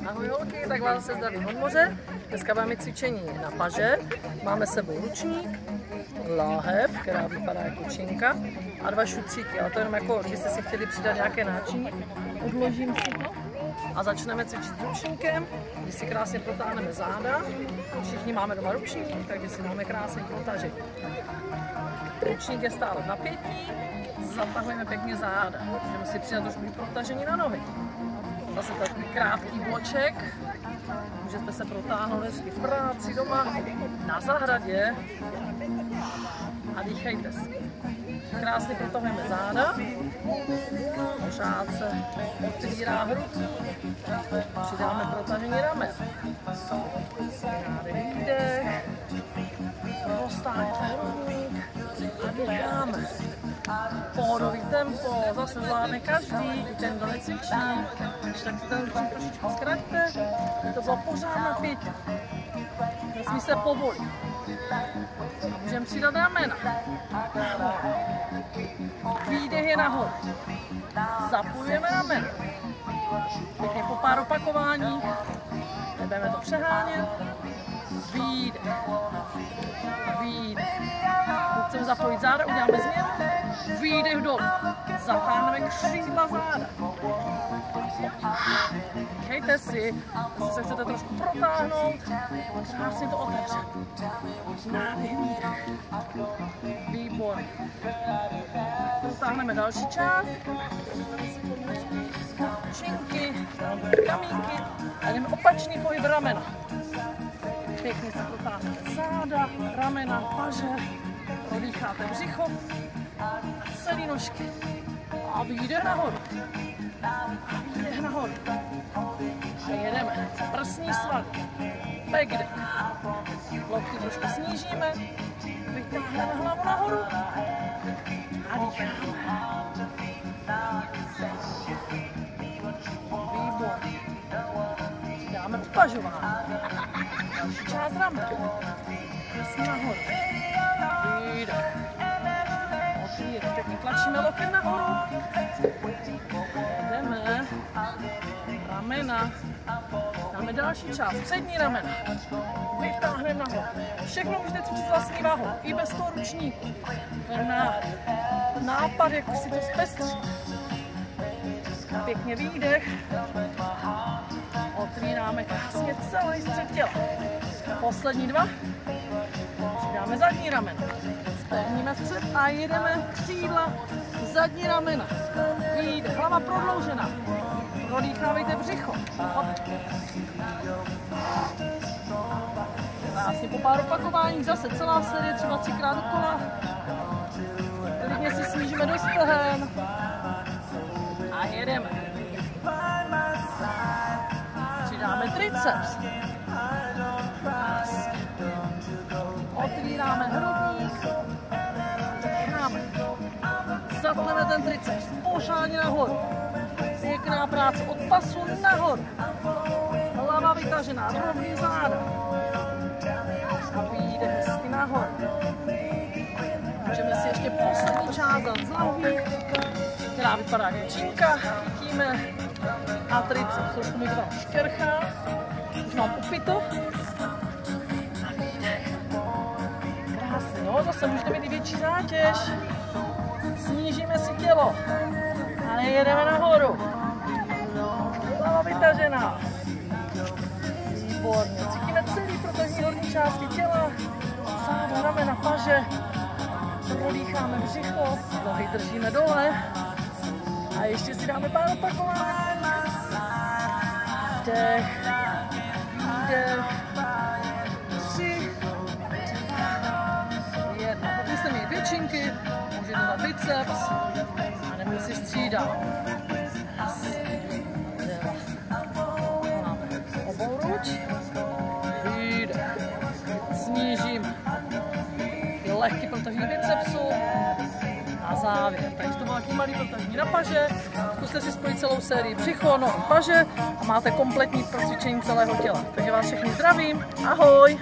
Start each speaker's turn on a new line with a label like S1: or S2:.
S1: Ahoj holky, tak vás se zdravím od moře. Dneska máme cvičení na paže. Máme s sebou ručník, láhev, která vypadá jako činka, a 2 šucíky. Ale to jenom jako, kdybyste si chtěli přidat nějaké náčiní. Odložím si to a začneme cvičit s ručníkem, kdy si krásně protáhneme záda. Všichni máme doma ručník, takže si máme krásně protažit. Ručník je stále v napětí, zatahujeme pěkně záda. Můžeme si přidat trošku protažení na nohy. Zase takový krátký bloček, můžete se protáhnout hezky v práci, doma, na zahradě a dýchejte si. Krásně protahujeme záda, pořád se otvírá hrudník, přidáme protažení ramen. Nádech, výdech, roztáhnete hrudník a dýcháme. Pohodový tempo, zase zvládne každý, i ten, kdo necvičí, když tak si ten ručník trošičku zkraťte, to bylo pořád napětí. Nesmí se povolit. A můžeme přidat ramena. Výdech je nahoru. Zapojujeme ramena. Pěkně po pár opakování. Nebudeme to přehánět. Výdech. Výdech. Pokud chceme zapojit záda, uděláme změnu. Výdech dolů. Zatáhneme křídla záda. Dejte si, jestli se chcete trošku protáhnout, krásně to otevřet. Nádech, výdech. Výborně. Protáhneme další část. Činky, kamínky a jdeme opačný pohyb ramena. Pěkně se protáhnete záda, ramena, paže, prodýcháte břicho a celý nožky. A výdech nahoru. Výdech nahoru. A jedeme. Prsní svaly. Backdeck. Lokty trošku snížíme. Vytáhneme hlavu nahoru. A dýcháme. Výborně. Dáme upažování. Další část ramen. Prsní nahoru. Výdech. Otvírám. Pěkně tlačíme loket nahoru. Jdeme. Ramena. Dáme další část. Přední ramena. Vytáhneme nahoru. Všechno můžete cvičit s vlastní váhou. I bez toho ručníku. Na nápad, jak si to zpestří. Pěkně výdech. Otvíráme krásně celý střed těla. Poslední 2. Přidáme zadní ramena. Spevníme střed a jedeme křídla, zadní ramena. Výdech, hlava prodloužená. Prodýchávejte břicho. Hop. Krásně po pár opakování, zase celá série, třeba 3krát dokola. Klidně si snížíme do stehen. A jedeme. Přidáme triceps. Otvíráme hrudník. Dýcháme. Zatneme ten triceps. Pořádně nahoru. Pěkná práce od pasu nahoru. Hlava vytažená, rovný záda. A výjde hezky nahoru. Můžeme si ještě poslední část dát z lahví, která vypadá jako činka. Chytíme a triceps. Trošku mi to tam štěrchá. Už mám upito. A výdech. Krásně, no, zase můžete mít i větší zátěž. Snížíme si tělo. A jedeme nahoru. Hlava vytažená. Výborně. Cítíme celý protažení horní části těla. Záda, ramena, paže. Prodýcháme břicho. Nohy držíme dole. A ještě si dáme pár opakování. Dech. Výdech. 3. 1. Pokud jste mít většinky, můžete dát biceps. A nebo si střídat. Máme obouruč. Výdech. Snížíme. Lehký protažení bicepsu. A závěr. Takže to má takový malý protažení na paže. Zkuste si spojit celou sérii břicho, nohy, paže a máte kompletní procvičení celého těla. Takže vás všechny zdravím. Ahoj!